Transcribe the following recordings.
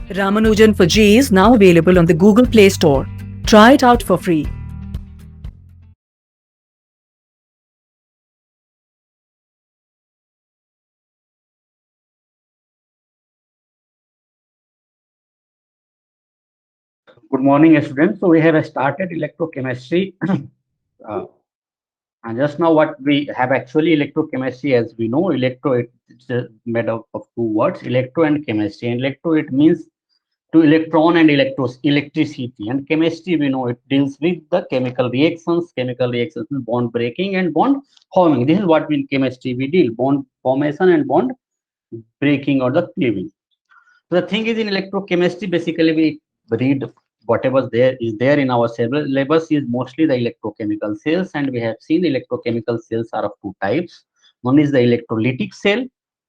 Ramanujan for G is now available on the Google Play Store. Try it out for free. Good morning, students. So we have started electrochemistry. uh, and just now what we have actually electrochemistry, as we know, it's made up of two words, electro and chemistry. And electro, it means to electron and electricity. And chemistry, we know it deals with the chemical reactions, bond breaking and bond forming. This is what in chemistry we deal, bond formation and bond breaking or the cleaving. So the thing is, in electrochemistry, basically we read whatever there is there in our syllabus is mostly the electrochemical cells, and we have seen electrochemical cells are of two types. One is the electrolytic cell,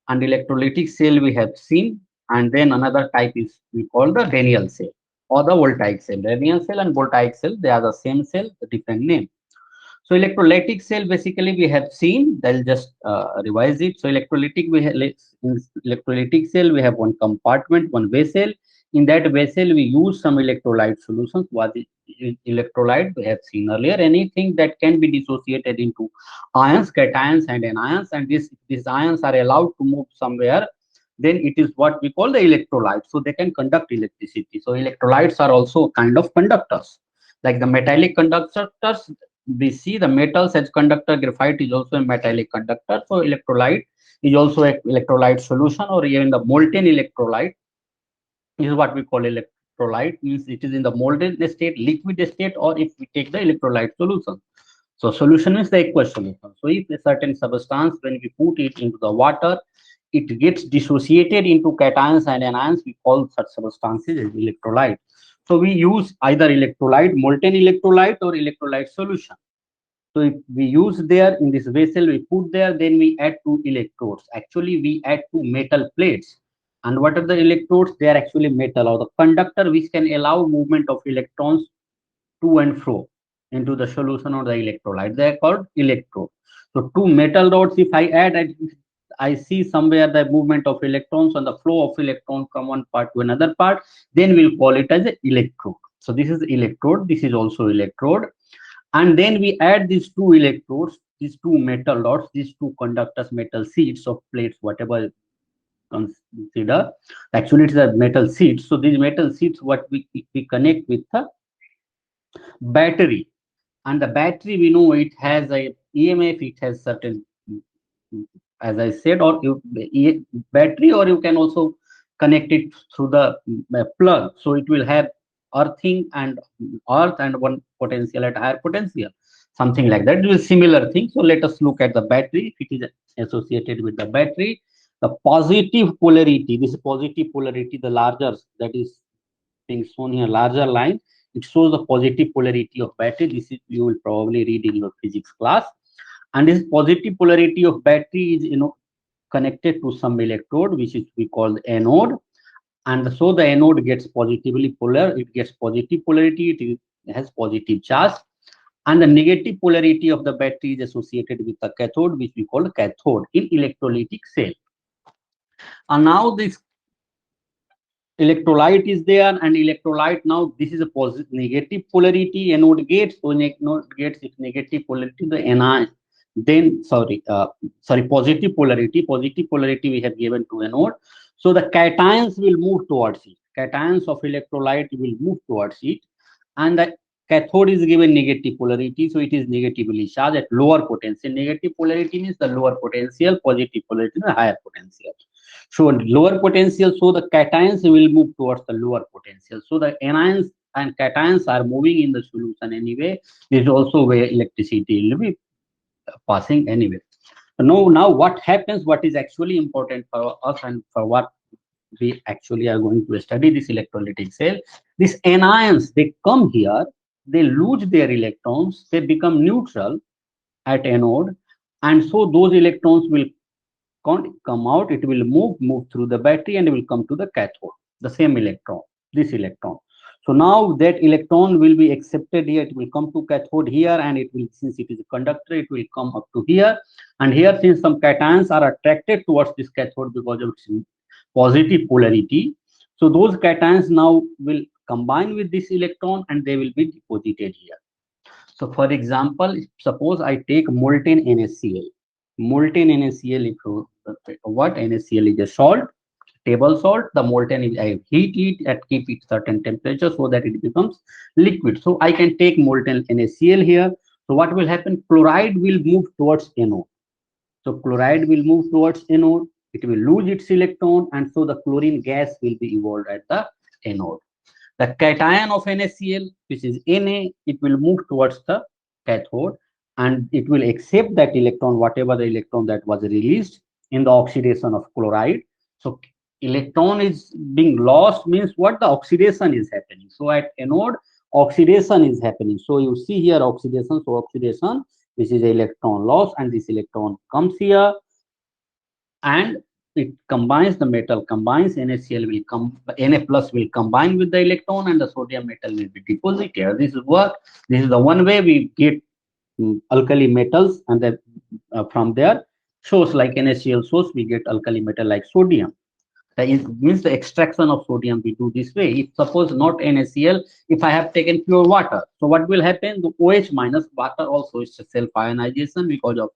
and electrolytic cell we have seen, and then another type is we call the Daniell cell or the voltaic cell. Daniell cell and voltaic cell, they are the same cell, the different name. So electrolytic cell basically we have seen. I'll just revise it. So electrolytic in electrolytic cell we have one compartment, one vessel. In that vessel we use some electrolyte solutions. What is electrolyte? We have seen earlier. Anything that can be dissociated into ions, cations, and anions, and these ions are allowed to move somewhere. Then it is what we call the electrolyte. So they can conduct electricity. So electrolytes are also kind of conductors, like the metallic conductors. We see the metals as conductor. Graphite is also a metallic conductor. So electrolyte is also a electrolyte solution, or even the molten electrolyte is what we call electrolyte. Means it is in the molten state, liquid state, or if we take the electrolyte solution. So solution means the aqueous solution. So if a certain substance, when we put it into the water, it gets dissociated into cations and anions, we call such substances as electrolyte. So we use either electrolyte, molten electrolyte, or electrolyte solution. So if we use there in this vessel, we put there, then we add two electrodes. Actually, we add two metal plates. And what are the electrodes? They are actually metal or the conductor which can allow movement of electrons to and fro into the solution or the electrolyte. They are called electrode. So two metal rods, if I add, I see somewhere the movement of electrons and the flow of electrons from one part to another part, then we'll call it as an electrode. So this is electrode, this is also electrode. And then we add these two electrodes, these two metal rods, these two conductors, metal sheets of plates, whatever consider. Actually, it's a metal sheet. So these metal sheets, what we connect with the battery. And the battery, we know it has a EMF, it has certain, as I said, or battery, or you can also connect it through the plug. So it will have earthing and earth and one potential at higher potential, something like that. It is a similar thing. So let us look at the battery. If it is associated with the battery, the positive polarity, this positive polarity, the larger that is being shown here, larger line, it shows the positive polarity of battery. This is you will probably read in your physics class. And this positive polarity of battery is connected to some electrode, which is we call the anode. And so the anode gets positively polar, it gets positive polarity, it has positive charge. And the negative polarity of the battery is associated with the cathode, which we call cathode in electrolytic cell. And now this electrolyte is there, and electrolyte, now this is a positive negative polarity anode gets. So anode gets its negative polarity, the anion, then sorry, positive polarity we have given to anode. So the cations will move towards it, cations of electrolyte will move towards it. And the cathode is given negative polarity, so it is negatively charged at lower potential. Negative polarity means the lower potential, positive polarity the higher potential. So lower potential, so the cations will move towards the lower potential. So the anions and cations are moving in the solution anyway. This is also where electricity will be passing anyway. Now what happens, what is actually important for us and for what we actually are going to study this electrolytic cell. These anions, they come here, they lose their electrons, they become neutral at anode, and so those electrons will come out, it will move through the battery and it will come to the cathode, the same electron, this electron. So now that electron will be accepted here, it will come to cathode here, and it will, since it is a conductor, it will come up to here. And here, since some cations are attracted towards this cathode because of its positive polarity, So those cations now will combine with this electron and they will be deposited here. So for example, suppose I take molten NaCl. Molten NaCl, if you what NaCl is a salt, table salt. The molten is I heat it and keep it certain temperature so that it becomes liquid. So I can take molten NaCl here. So what will happen? Chloride will move towards anode. So chloride will move towards anode. It will lose its electron, and so the chlorine gas will be evolved at the anode. The cation of NaCl, which is Na, it will move towards the cathode and it will accept that electron, whatever the electron that was released in the oxidation of chloride. So electron is being lost means what? The oxidation is happening. So at anode, oxidation is happening. So you see here oxidation. So oxidation, this is electron loss, and this electron comes here and it combines, the metal combines, NaCl will come, Na plus will combine with the electron and the sodium metal will be deposited. This is what, this is the one way we get alkali metals, and that from their source like NaCl source we get alkali metal like sodium. That is, means the extraction of sodium we do this way. If suppose not NaCl, if I have taken pure water, so what will happen? The OH minus, water also is self ionization. Because of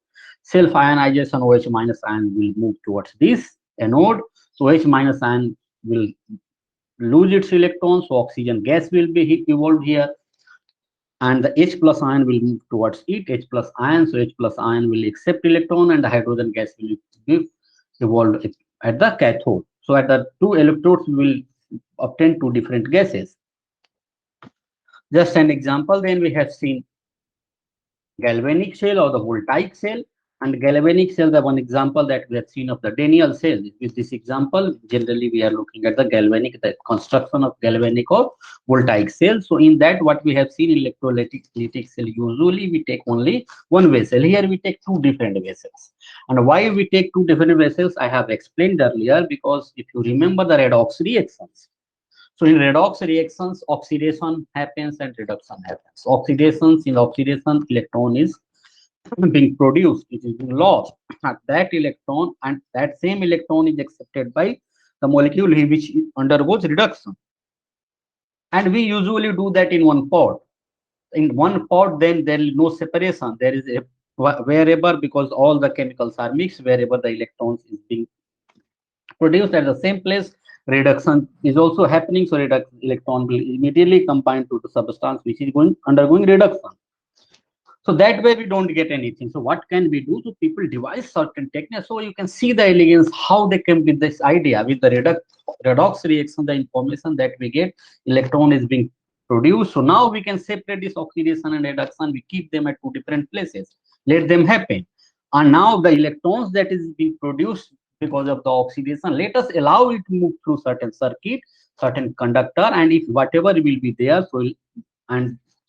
self ionization, OH minus ion will move towards this anode. So OH minus ion will lose its electrons, so oxygen gas will be evolved here, and the H plus ion will move towards it, H plus ion. So H plus ion will accept electron and the hydrogen gas will be evolved at the cathode. So at the two electrodes we will obtain two different gases. Just an example, then we have seen galvanic cell or the voltaic cell. And galvanic cell, the one example that we have seen of the Daniell cell. With this example, generally we are looking at the galvanic, the construction of galvanic or voltaic cell. So in that, what we have seen, electrolytic cell, usually we take only one vessel. Here we take two different vessels. And why we take two different vessels, I have explained earlier, because if you remember the redox reactions. So in redox reactions, oxidation happens and reduction happens. Oxidations, in oxidation, electron is being produced, it is being lost at that electron, and that same electron is accepted by the molecule which undergoes reduction. And we usually do that in one pot. In one pot, then there is no separation. There is a wherever, because all the chemicals are mixed, wherever the electrons is being produced at the same place, reduction is also happening. So electron will immediately combine to the substance which is undergoing reduction. So that way we don't get anything. So what can we do? So people devise certain techniques. So you can see the elegance, how they came with this idea. With the redox reaction, the information that we get, electron is being produced. So now we can separate this oxidation and reduction. We keep them at two different places. Let them happen. And now the electrons that is being produced because of the oxidation, let us allow it to move through certain circuit, certain conductor, and if whatever will be there, so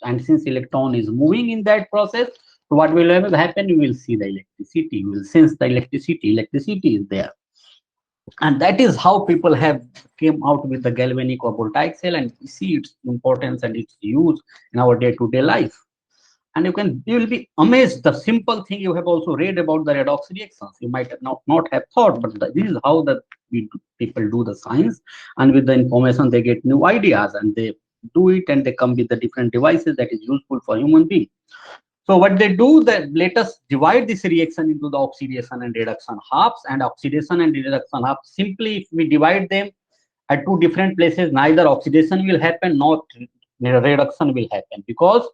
and since electron is moving in that process, so what will happen? You will see the electricity, you will sense the electricity is there. And that is how people have came out with the galvanic or voltaic cell, and we see its importance and its use in our day-to-day life. And you will be amazed, the simple thing you have also read about the redox reactions. You might not have thought, but this is how people do the science, and with the information they get new ideas, and they do it, and they come with the different devices that is useful for human being. So what they do, that let us divide this reaction into the oxidation and reduction halves. And oxidation and reduction halves, simply if we divide them at two different places, neither oxidation will happen nor reduction will happen, because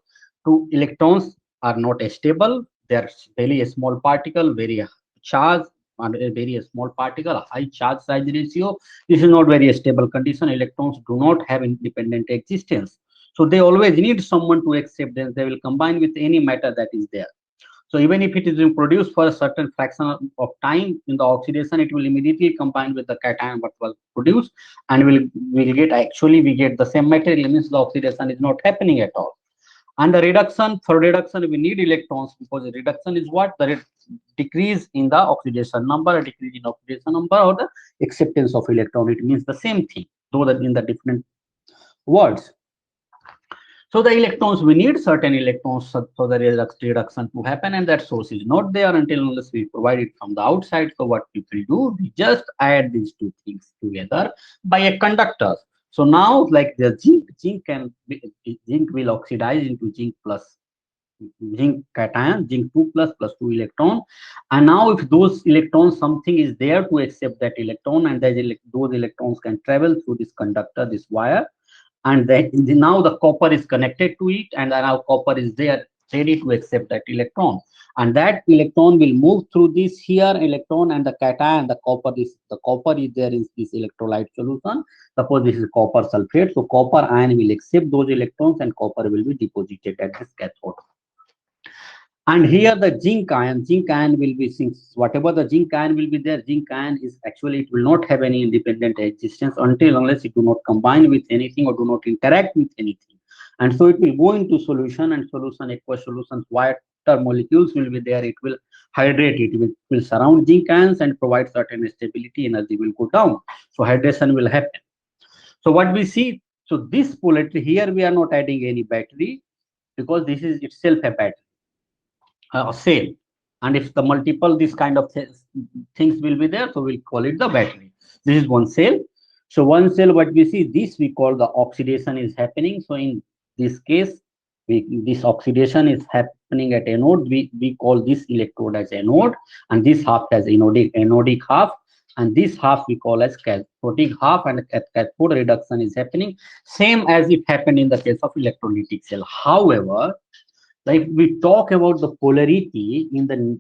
two electrons are not stable. They are very small particle, very charged, and a very small particle, high charge size ratio. This is not very stable condition. Electrons do not have independent existence. So they always need someone to accept them. They will combine with any matter that is there. So even if it is being produced for a certain fraction of time in the oxidation, it will immediately combine with the cation what was produced, and we get the same material. It means the oxidation is not happening at all. And the reduction, for reduction, we need electrons, because the reduction is what? The decrease in the oxidation number, a decrease in oxidation number, or the acceptance of electron. It means the same thing, though that in the different words. So the electrons, we need certain electrons for the reduction to happen, and that source is not there until unless we provide it from the outside. So what people do, we just add these two things together by a conductor. So now, like the zinc will oxidize into zinc plus zinc cation, zinc 2 plus 2 electron. And now if those electrons, something is there to accept that electron, and those electrons can travel through this conductor, this wire, and then now the copper is connected to it, and now copper is there ready to accept that electron, and that electron will move through this here electron, and the cation, the copper is there in this electrolyte solution. Suppose this is copper sulfate, so copper ion will accept those electrons and copper will be deposited at this cathode. And here the zinc ion will be, since whatever the zinc ion will be there, zinc ion is actually, it will not have any independent existence until unless it do not combine with anything or do not interact with anything. And so it will go into solution, and solution, aqueous solutions, water molecules will be there. It will hydrate, it will surround zinc ions and provide certain stability, energy will go down. So hydration will happen. So what we see, so this polarity here, we are not adding any battery because this is itself a battery, cell, and if the multiple this kind of things will be there, so we'll call it the battery. This is one cell. So one cell, what we see, this we call the oxidation is happening. So in this case, this oxidation is happening at anode. We call this electrode as anode, and this half as anodic half, and this half we call as cathodic half, and cathode reduction is happening same as it happened in the case of electrolytic cell. However, like we talk about the polarity in the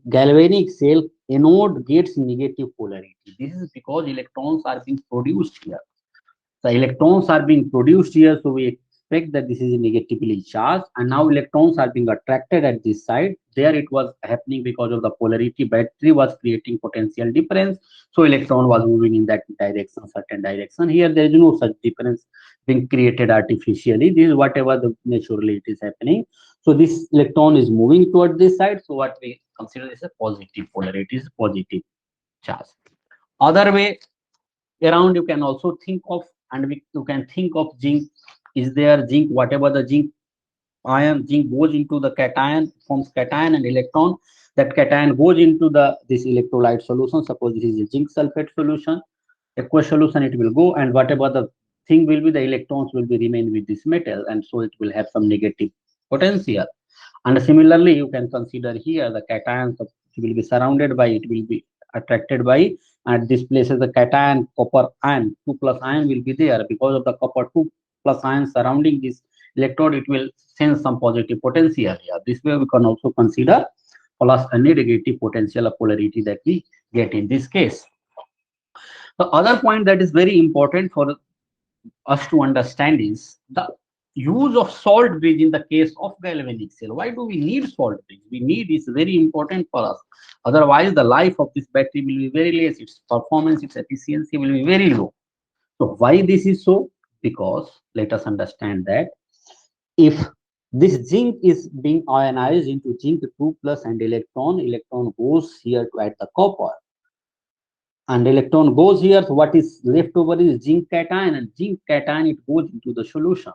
galvanic cell, anode gets negative polarity. This is because electrons are being produced here. The electrons are being produced here, so we expect that this is negatively charged, and now electrons are being attracted at this side. There it was happening because of the polarity. Battery was creating potential difference, so electron was moving in that direction, certain direction. Here there is no such difference being created artificially. This is whatever the naturally it is happening. So this electron is moving toward this side. So what we consider is a positive polarity, is positive charge. Other way around, you can also think of, and you can think of zinc. Is there zinc, whatever the zinc ion, zinc goes into the cation, forms cation and electron. That cation goes into this electrolyte solution. Suppose this is a zinc sulfate solution, aqueous solution, it will go, and whatever the thing will be, the electrons will be remain with this metal, and so it will have some negative potential. And similarly, you can consider here the cations will be surrounded by, it will be attracted by, and this places the cation copper ion 2 plus ion will be there. Because of the copper 2 plus ion surrounding this electrode, it will sense some positive potential here. This way we can also consider plus a negative potential of polarity that we get in this case. The other point that is very important for us to understand is the use of salt bridge in the case of galvanic cell. Why do we need salt bridge? We need, is very important for us. Otherwise, the life of this battery will be very less. Its performance, its efficiency will be very low. So why this is so? Because let us understand that if this zinc is being ionized into zinc 2 plus and electron goes here to add the copper, and electron goes here, so what is left over is zinc cation, and zinc cation, it goes into the solution.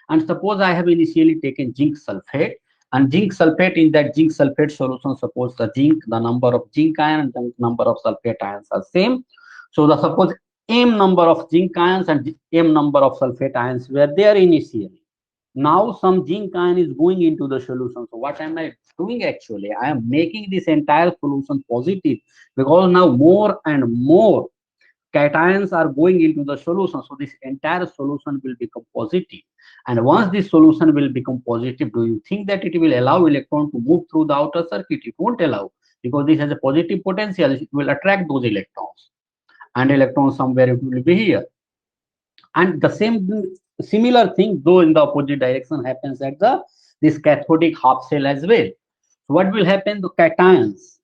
And suppose I have initially taken zinc sulfate, and zinc sulfate, in that zinc sulfate solution, suppose the number of zinc ion and the number of sulfate ions are same. So the suppose m number of zinc ions and m number of sulfate ions were there initially. Now some zinc ion is going into the solution. So what am I doing actually? I am making this entire solution positive, because now more and more cations are going into the solution. So this entire solution will become positive. And once this solution will become positive, do you think that it will allow electron to move through the outer circuit? It won't allow, because this has a positive potential. It will attract those electrons, and electrons somewhere it will be here. And the similar thing, though in the opposite direction, happens at this cathodic half cell as well. So what will happen? The cations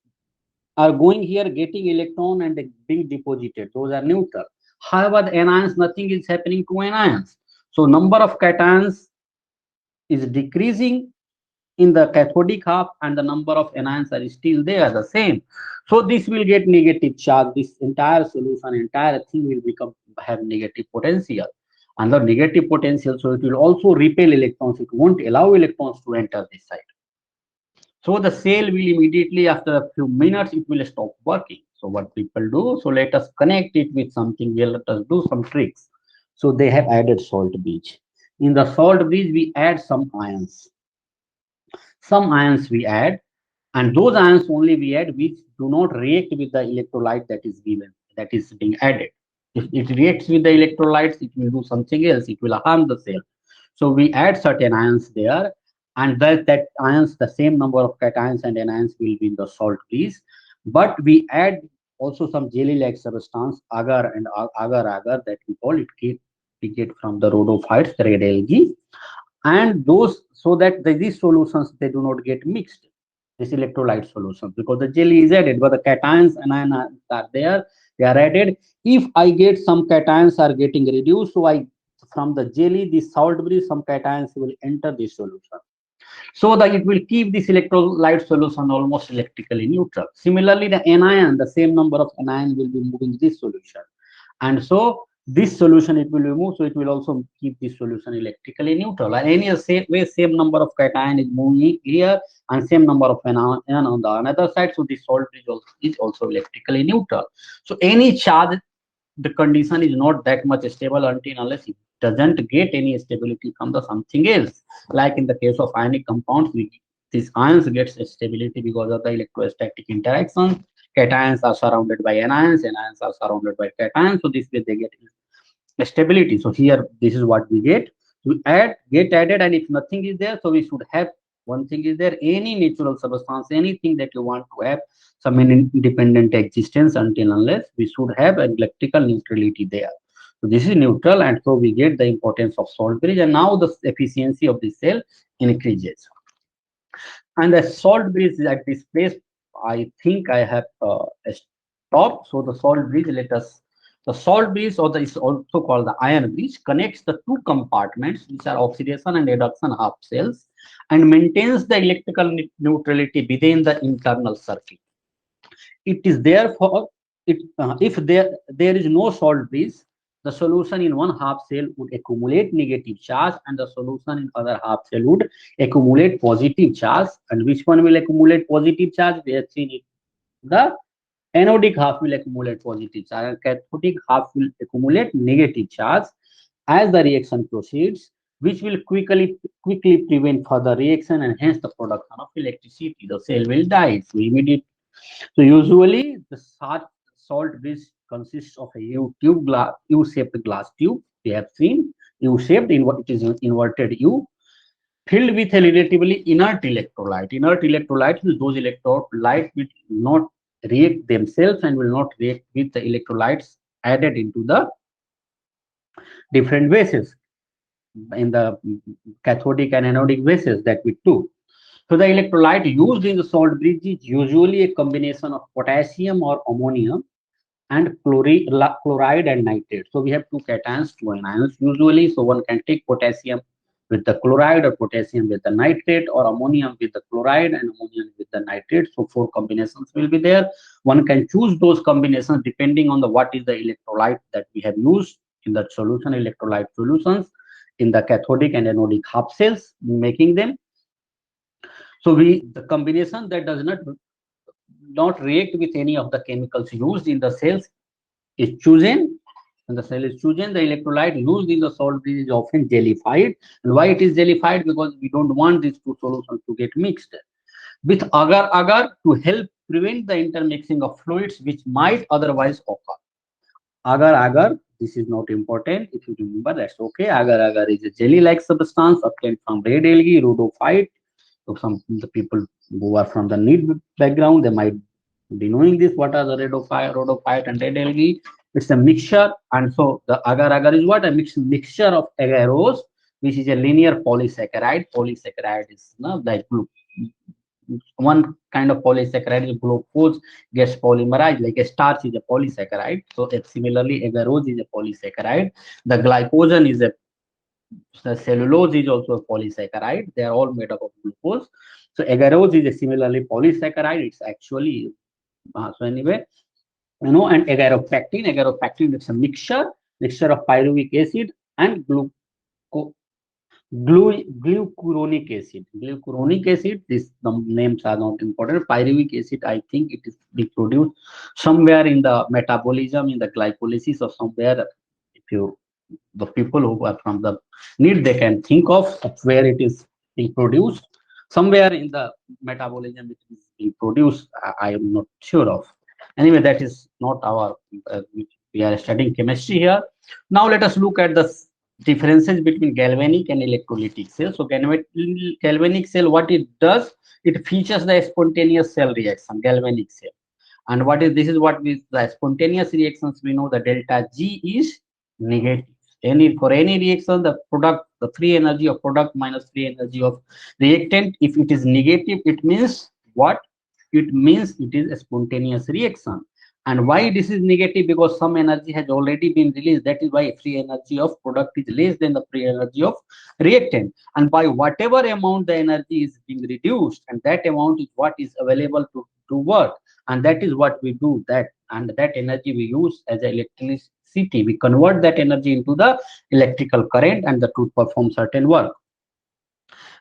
are going here, getting electron and being deposited. Those are neutral. However, the anions, nothing is happening to anions. So number of cations is decreasing in the cathodic half, and the number of anions are still there, the same. So this will get negative charge. This entire solution, entire thing will have negative potential. and the negative potential, so it will also repel electrons. It won't allow electrons to enter this side. So the cell will immediately, after a few minutes, it will stop working. So what people do, so let us connect it with something, let us do some tricks. So they have added salt bridge. In the salt bridge, we add some ions. Some ions we add, and those ions only we add which do not react with the electrolyte that is given, that is being added. If it reacts with the electrolytes, it will do something else, it will harm the cell. So we add certain ions there, and that ions, the same number of cations and anions will be in the salt bridge. But we add also some jelly-like substance, agar and agar that we call it, we get from the rhodophytes, the red algae, and those, so that these solutions, they do not get mixed, this electrolyte solution, because the jelly is added, but the cations and anions are there, they are added. If I get some cations are getting reduced, so I, from the jelly, the salt bridge, some cations will enter this solution, so that it will keep this electrolyte solution almost electrically neutral. Similarly, the anion, the same number of anion will be moving this solution, and so this solution it will remove, so it will also keep this solution electrically neutral. And any same way, same number of cation is moving here, and same number of anion on the another side, so this salt is also electrically neutral. So any charge, the condition is not that much stable until unless it doesn't get any stability from the something else. Like in the case of ionic compounds, these ions gets stability because of the electrostatic interactions. Cations are surrounded by anions, anions are surrounded by cations, so this way they get stability. So here, this is what we get. We get added, and if nothing is there, so we should have one thing is there, any natural substance, anything that you want to have some independent existence, until unless we should have an electrical neutrality there. So this is neutral, and so we get the importance of salt bridge, and now the efficiency of the cell increases. And the salt bridge at this place, I think I have stopped. So the salt bridge, the salt bridge, or the, is also called the iron bridge, connects the two compartments, which are oxidation and reduction half cells, and maintains the electrical neutrality within the internal circuit. It is therefore, if there is no salt bridge, the solution in one half cell would accumulate negative charge, and the solution in other half cell would accumulate positive charge. And which one will accumulate positive charge? We have seen it. The anodic half will accumulate positive charge, and cathodic half will accumulate negative charge as the reaction proceeds, which will quickly prevent further reaction, and hence the production of electricity. The cell will die. So immediate. So usually the salt bridge consists of a U-shaped glass tube. We have seen U-shaped, it is inverted U, filled with a relatively inert electrolyte. Inert electrolyte means those electrolytes will not react themselves and will not react with the electrolytes added into the different bases in the cathodic and anodic bases that we took. So the electrolyte used in the salt bridge is usually a combination of potassium or ammonium and chloride and nitrate. So we have two cations, two anions usually. So one can take potassium with the chloride, or potassium with the nitrate, or ammonium with the chloride and ammonium with the nitrate. So four combinations will be there. One can choose those combinations depending on the what is the electrolyte that we have used in the solution, electrolyte solutions in the cathodic and anodic half cells, making them. So the combination that does not react with any of the chemicals used in the cells is chosen. When the cell is chosen, the electrolyte used in the salt bridge is often jellified. And why it is jellified? Because we don't want these two solutions to get mixed with agar to help prevent the intermixing of fluids which might otherwise occur. Agar, this is not important. If you remember, that's okay. Agar is a jelly-like substance obtained from red algae, rhodophyte. So some the people who are from the need background, they might be knowing this. What are the rhodophyte and red algae? It's a mixture, and so the agar is what? A mixture of agarose, which is a linear polysaccharide. Polysaccharide is like one kind of polysaccharide is glucose gets polymerized, like a starch is a polysaccharide. So similarly, agarose is a polysaccharide. The glycogen is a, the cellulose is also a polysaccharide. They are all made up of glucose. So agarose is a similarly polysaccharide. It's actually so anyway, and agaropectin. Agaropectin is a mixture of pyruvic acid and glucuronic acid. Glucuronic acid, these the names are not important. Pyruvic acid, I think it is be produced somewhere in the metabolism, in the glycolysis, or somewhere. If you, the people who are from the need, they can think of where it is being produced. Somewhere in the metabolism, it is being produced. I am not sure of. Anyway, that is not our. We are studying chemistry here. Now let us look at the differences between galvanic and electrolytic cell. So galvanic cell, what it does, it features the spontaneous cell reaction, galvanic cell. And what is this is what we the spontaneous reactions, we know the delta G is negative. Any for any reaction, the product, the free energy of product minus free energy of reactant, if it is negative, it means what? It means it is a spontaneous reaction. And why this is negative? Because some energy has already been released. That is why free energy of product is less than the free energy of reactant. And by whatever amount the energy is being reduced, and that amount is what is available to do work. And that is what we do, that and that energy we use as electricity. We convert that energy into the electrical current and the to perform certain work.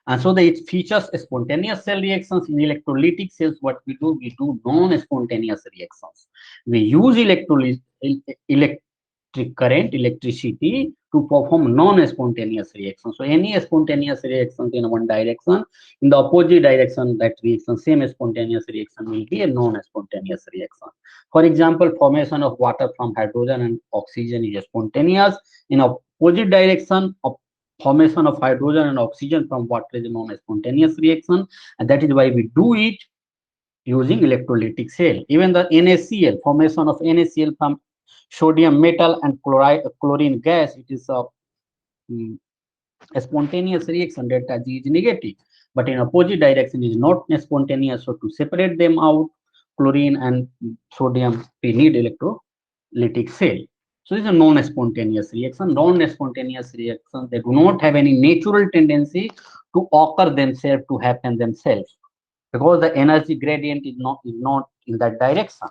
And so it features spontaneous cell reactions. In electrolytic cells, what we do non-spontaneous reactions. We use electric current, electricity, to perform non-spontaneous reactions. So any spontaneous reaction in one direction, in the opposite direction, that reaction, same spontaneous reaction, will be a non-spontaneous reaction. For example, formation of water from hydrogen and oxygen is spontaneous. In opposite direction, formation of hydrogen and oxygen from water is a non-spontaneous reaction, and that is why we do it using electrolytic cell. Even the NaCl, formation of NaCl from sodium metal and chlorine gas, it is mm, a spontaneous reaction. Delta G is negative, but in opposite direction is not spontaneous. So to separate them out, chlorine and sodium, we need electrolytic cell. So this is a non-spontaneous reaction. Non-spontaneous reactions, they do not have any natural tendency to occur themselves, to happen themselves, because the energy gradient is not in that direction.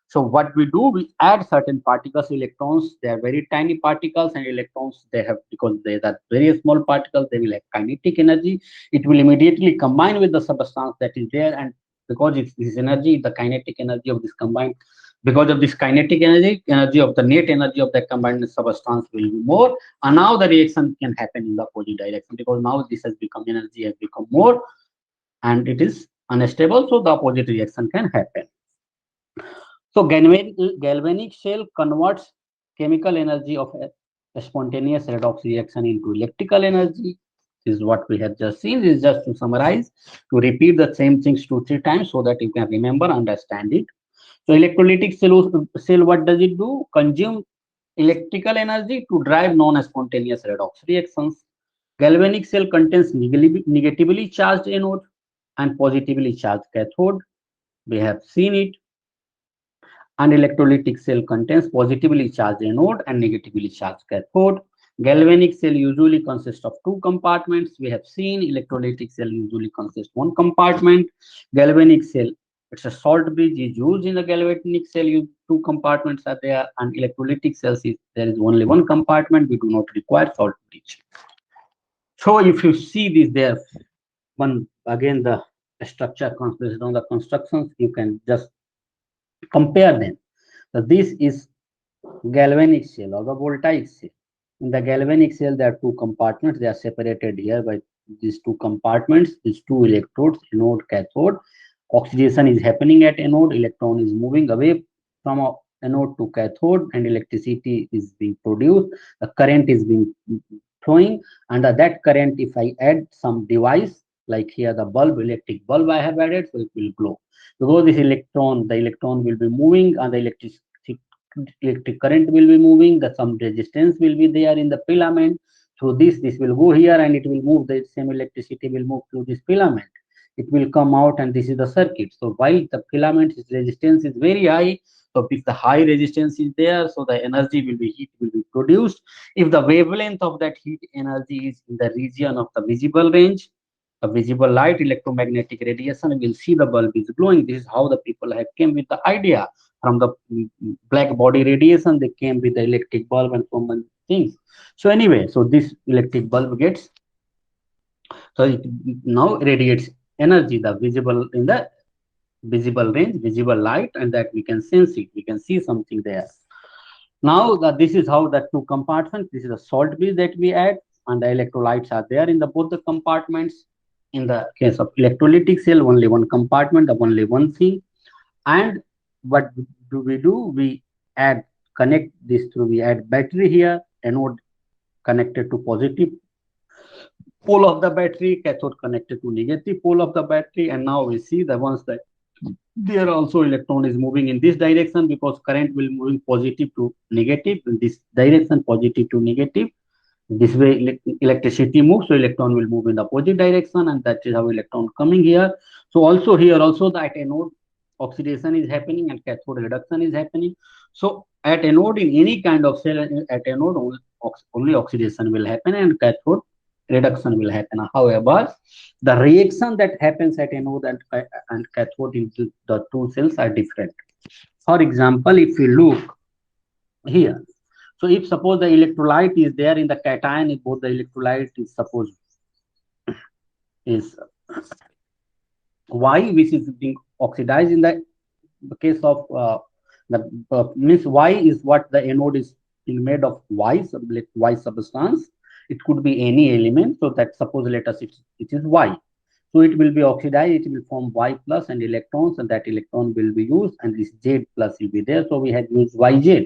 So what we do, we add certain particles, electrons. They are very tiny particles, and electrons, they have, because they are very small particles, they will have kinetic energy. It will immediately combine with the substance that is there, and because it's this energy, the kinetic energy of this combined, because of this kinetic energy, energy of the net energy of the combined substance will be more. And now the reaction can happen in the opposite direction, because now this has become, energy has become more, and it is unstable. So the opposite reaction can happen. So galvanic cell converts chemical energy of a spontaneous redox reaction into electrical energy. This is what we have just seen. This is just to summarize, to repeat the same things 2-3 times so that you can remember, understand it. So electrolytic cell, what does it do? Consume electrical energy to drive non-spontaneous redox reactions. Galvanic cell contains negatively charged anode and positively charged cathode. We have seen it. An electrolytic cell contains positively charged anode and negatively charged cathode. Galvanic cell usually consists of two compartments. We have seen electrolytic cell usually consists one compartment. Galvanic cell, it's a salt bridge is used in the galvanic cell. Two compartments are there, and electrolytic cells is there is only one compartment. We do not require salt bridge. So if you see this there, one again the structure based on the constructions, you can just compare them. So this is galvanic cell or the voltaic cell. In the galvanic cell, there are two compartments. They are separated here by these two compartments, these two electrodes, anode, cathode. Oxidation is happening at anode. Electron is moving away from anode to cathode, and electricity is being produced. The current is being flowing. Under that current, if I add some device, like here the bulb, electric bulb I have added, so it will glow. Because this electron, the electron will be moving, and the electric current will be moving, some resistance will be there in the filament. Through this will go here, and it will move, the same electricity will move through this filament. It will come out, and this is the circuit. So while the filament's resistance is very high, so if the high resistance is there, so the energy will be, heat will be produced. If the wavelength of that heat energy is in the region of the visible range, the visible light, electromagnetic radiation, we'll see the bulb is glowing. This is how the people have came with the idea. From the black body radiation, they came with the electric bulb and so many things. So anyway, so this electric bulb gets, so it now radiates energy, the visible in the visible range, visible light, and that we can sense it. We can see something there. Now this is how the two compartments. This is a salt bridge that we add, and the electrolytes are there in the both the compartments. In the case of electrolytic cell, only one compartment, the only one thing. And what do we do? We add connect this through. We add battery here, anode connected to positive pole of the battery, cathode connected to negative pole of the battery, and now we see the ones that there also electron is moving in this direction because current will moving positive to negative in this direction, positive to negative. This way electricity moves, so electron will move in the opposite direction, and that is how electron coming here. So also here also that anode oxidation is happening and cathode reduction is happening. So at anode, in any kind of cell, at anode only oxidation will happen and cathode reduction will happen. However, the reaction that happens at anode and cathode into the two cells are different. For example, if you look here, so if suppose the electrolyte is there in the cation, if both the electrolyte is suppose is Y, which is being oxidized in the case of means Y is what the anode is being made of Y substance. It could be any element. So that suppose let us it is Y. So it will be oxidized, it will form Y plus and electrons, and that electron will be used, and this Z plus will be there. So we had used YZ.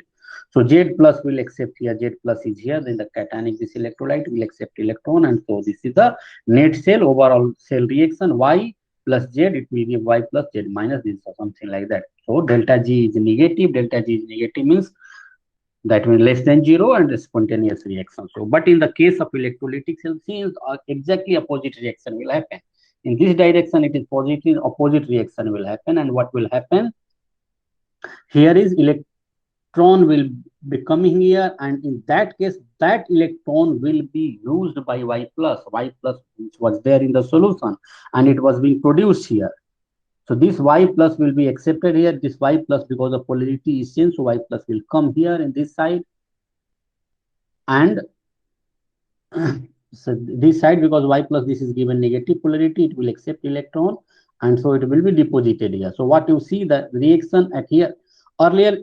So Z plus will accept here, Z plus is here, then the cationic this electrolyte will accept electron, and so this is the net cell overall cell reaction. Y plus Z, it will be Y plus Z minus this or something like that. So delta G is negative, delta G is negative means that means less than 0 and a spontaneous reaction. So, but in the case of electrolytic cell, since exactly opposite reaction will happen. In this direction, it is positive, opposite reaction will happen, and what will happen? Here is electron will be coming here, and in that case, that electron will be used by Y plus, which was there in the solution, and it was being produced here. So this Y plus will be accepted here. This Y plus, because the polarity is changed, so Y plus will come here in this side. And so this side, because Y plus, this is given negative polarity, it will accept electron, and so it will be deposited here. So what you see, the reaction at here, earlier,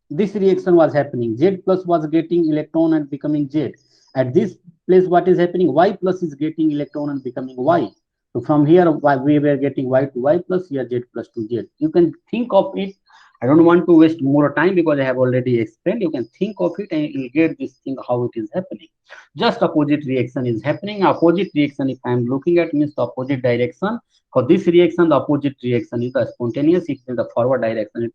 this reaction was happening. Z plus was getting electron and becoming Z. At this place, what is happening? Y plus is getting electron and becoming Y. So from here, we were getting Y to Y plus, here Z plus to Z. You can think of it. I don't want to waste more time because I have already explained. You can think of it and you'll get this thing how it is happening. Just opposite reaction is happening. Opposite reaction, if I am looking at, means the opposite direction. For this reaction, the opposite reaction is the spontaneous. If in the forward direction,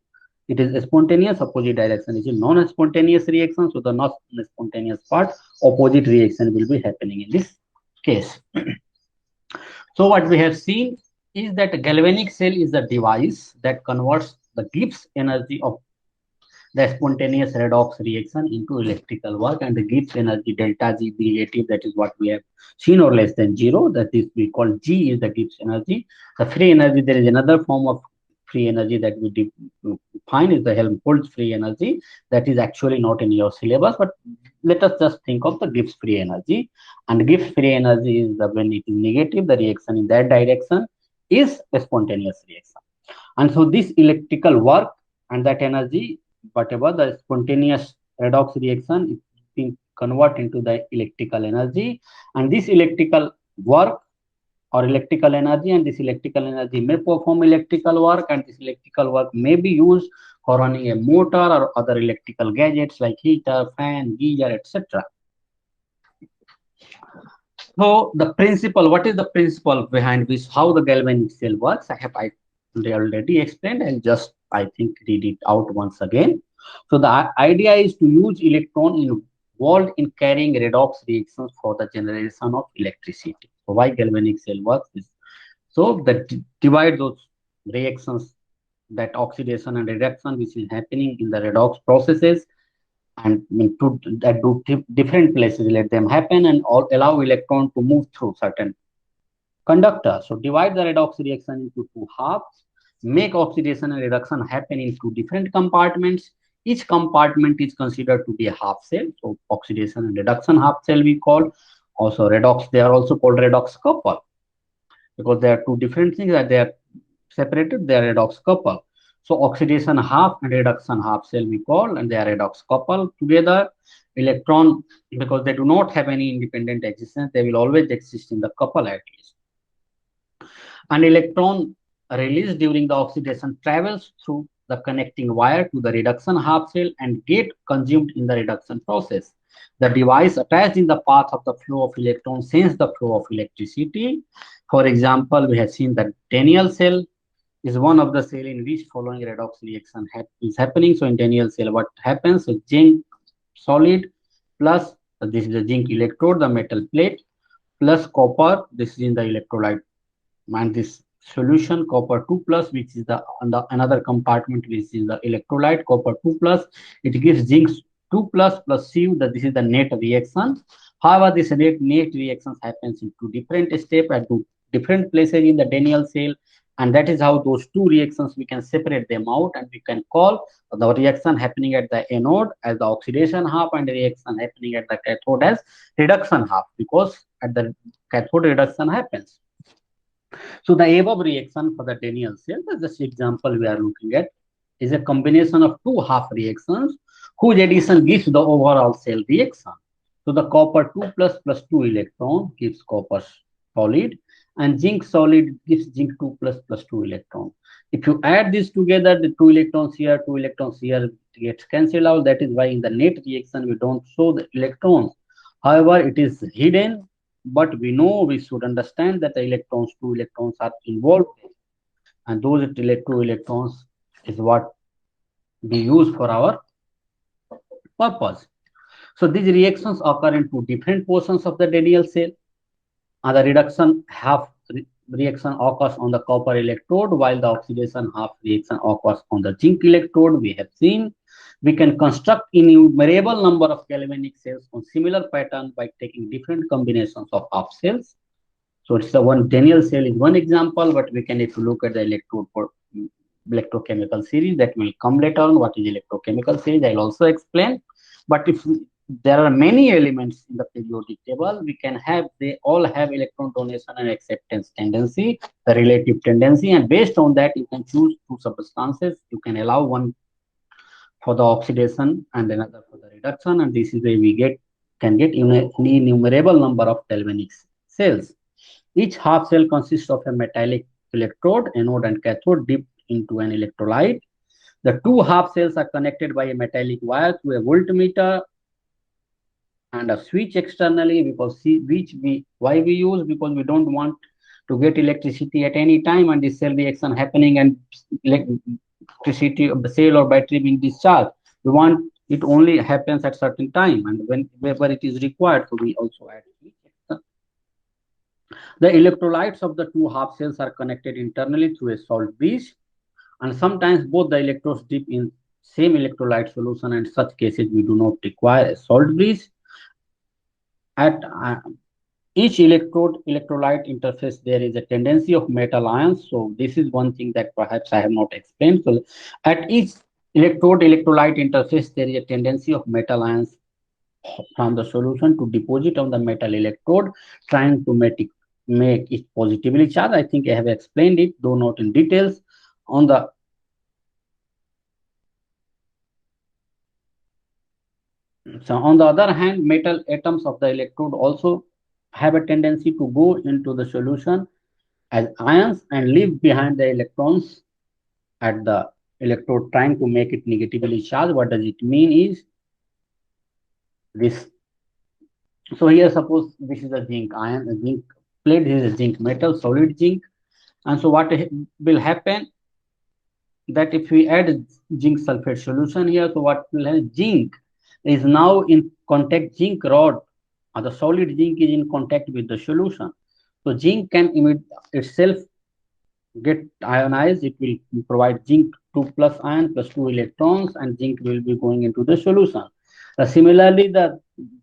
it is a spontaneous. Opposite direction is a non-spontaneous reaction. So the non-spontaneous part, opposite reaction will be happening in this case. So what we have seen is that a galvanic cell is a device that converts the Gibbs energy of the spontaneous redox reaction into electrical work, and the Gibbs energy delta G negative, that is what we have seen, or less than 0, that is we call G is the Gibbs energy. The free energy, there is another form of free energy that we define is the Helmholtz free energy, that is actually not in your syllabus, but let us just think of the Gibbs free energy. And Gibbs free energy is the, when it is negative, the reaction in that direction is a spontaneous reaction. And so this electrical work and that energy, whatever the spontaneous redox reaction, is being converted into the electrical energy, and this electrical work or electrical energy, and this electrical energy may perform electrical work, and this electrical work may be used for running a motor or other electrical gadgets like heater, fan, geyser, etc. So the principle, what is the principle behind this, how the galvanic cell works? I already explained, and just I think read it out once again. So the idea is to use electron involved in carrying redox reactions for the generation of electricity. So why galvanic cell works is so that divide those reactions, that oxidation and reduction which is happening in the redox processes, and at different places, let them happen and allow electron to move through certain conductor. So divide the redox reaction into two halves, make oxidation and reduction happen in two different compartments. Each compartment is considered to be a half cell. So oxidation and reduction half cell we call. Also redox, they are also called redox couple because they are two different things that they are separated, they are redox couple. So oxidation half and reduction half cell we call, and they are redox couple together. Electron, because they do not have any independent existence, they will always exist in the couple at least. An electron released during the oxidation travels through the connecting wire to the reduction half cell and get consumed in the reduction process. The device attached in the path of the flow of electrons senses the flow of electricity. For example, we have seen that Daniell cell is one of the cell in which following redox reaction is happening. So in Daniell cell, what happens? So zinc solid plus this is the zinc electrode, the metal plate plus copper. This is in the electrolyte, and this solution copper 2 plus, which is the another compartment, which is the electrolyte copper 2 plus, it gives zinc 2 plus plus Cu, that this is the net reaction. However, this net reactions happens in two different steps at two different places in the Daniell cell, and that is how those two reactions we can separate them out, and we can call the reaction happening at the anode as the oxidation half and the reaction happening at the cathode as reduction half, because at the cathode reduction happens. So the above reaction for the Daniell cell, this example we are looking at, is a combination of two half reactions whose addition gives the overall cell reaction. So the copper 2 plus plus 2 electron gives copper solid, and zinc solid gives zinc 2 plus plus 2 electron. If you add these together, the two electrons here gets cancelled out. That is why in the net reaction we don't show the electrons. However, it is hidden, but we know, we should understand that the electrons, two electrons are involved, and those two electrons is what we use for our purpose. So these reactions occur in two different portions of the Daniell cell. And the reduction half reaction occurs on the copper electrode, while the oxidation half reaction occurs on the zinc electrode. We have seen we can construct innumerable number of galvanic cells on similar pattern by taking different combinations of half cells. So it's the one Daniell cell is one example, but we can, if you look at the electrode for electrochemical series, that will come later on. What is electrochemical series, I'll also explain. But if there are many elements in the periodic table, we can have, they all have electron donation and acceptance tendency, the relative tendency, and based on that you can choose two substances. You can allow one for the oxidation and another for the reduction, and this is where we can get an innumerable number of galvanic cells. Each half cell consists of a metallic electrode, anode and cathode, dipped into an electrolyte. The two half cells are connected by a metallic wire through a voltmeter and a switch externally, because why we use, because we don't want to get electricity at any time and this cell reaction happening and electricity of the cell or battery being discharged. We want it only happens at certain time, and whenever it is required, so we also add switch. The electrolytes of the two half cells are connected internally through a salt bridge, and sometimes both the electrodes dip in same electrolyte solution, and in such cases we do not require a salt bridge. At each electrolyte interface, there is a tendency of metal ions. So this is one thing that perhaps I have not explained. So at each electrolyte interface, there is a tendency of metal ions from the solution to deposit on the metal electrode, trying to make it positively charged. I think I have explained it, though not in details. On the other hand, metal atoms of the electrode also have a tendency to go into the solution as ions and leave behind the electrons at the electrode, trying to make it negatively charged. What does it mean is this. So here, suppose this is a zinc ion, a zinc plate, this is a zinc metal, solid zinc. And so what will happen, that if we add zinc sulfate solution here, so what will happen, zinc is now in contact, zinc rod, or the solid zinc is in contact with the solution. So zinc can itself get ionized. It will provide zinc 2 plus ion plus 2 electrons, and zinc will be going into the solution. Similarly, the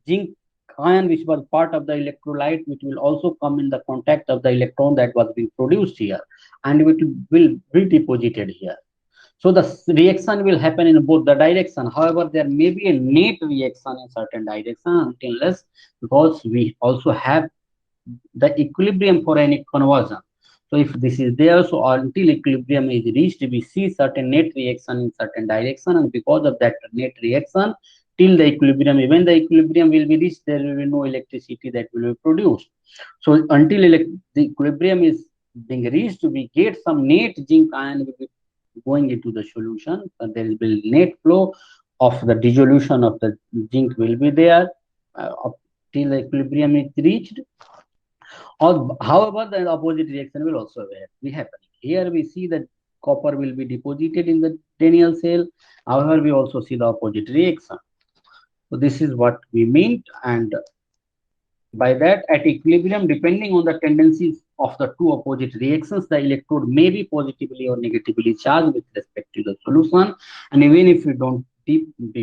zinc ion, which was part of the electrolyte, which will also come in the contact of the electron that was being produced here, and it will be deposited here. So the reaction will happen in both the direction. However, there may be a net reaction in certain direction until less, because we also have the equilibrium for any conversion. So if this is there, so until equilibrium is reached, we see certain net reaction in certain direction, and because of that net reaction, till the equilibrium, even the equilibrium will be reached, there will be no electricity that will be produced. So until the equilibrium is being reached, we get some net zinc ion will be going into the solution, and there will be net flow of the dissolution of the zinc will be there up till the equilibrium is reached. Or, however, the opposite reaction will also be happening. Here we see that copper will be deposited in the Daniell cell. However, we also see the opposite reaction. So this is what we meant, and by that, at equilibrium, depending on the tendencies of the two opposite reactions, the electrode may be positively or negatively charged with respect to the solution. And even if we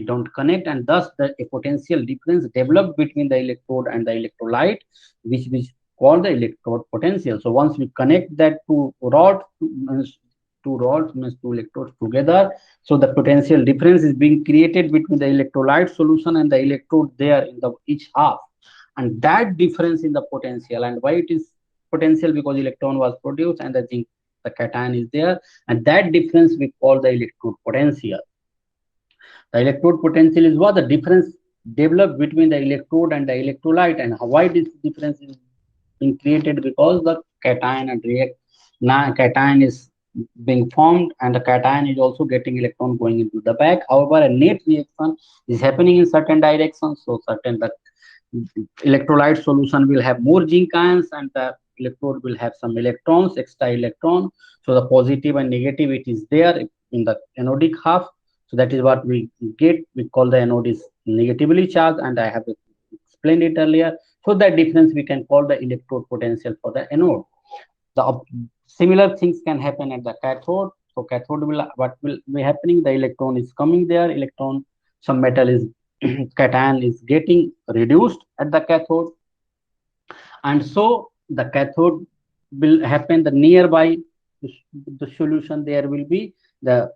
don't connect, and thus a potential difference developed between the electrode and the electrolyte, which we call the electrode potential. So once we connect that two rods means two electrodes together, so the potential difference is being created between the electrolyte solution and the electrode there in the each half. And that difference in the potential, and why it is potential, because electron was produced and the zinc, the cation is there, and that difference we call the electrode potential. The electrode potential is what the difference developed between the electrode and the electrolyte. And why this difference is being created, because the cation and cation is being formed, and the cation is also getting electron going into the back. However, a net reaction is happening in certain directions, so certain the electrolyte solution will have more zinc ions, and the electrode will have some electrons, extra electron. So the positive and negative, it is there in the anodic half. So that is what we get. We call the anode is negatively charged, and I have explained it earlier. So that difference we can call the electrode potential for the anode. The similar things can happen at the cathode. So cathode will, what will be happening? The electron is coming there. Electron, some metal is cation is getting reduced at the cathode, and so the cathode will happen the nearby the solution. There will be the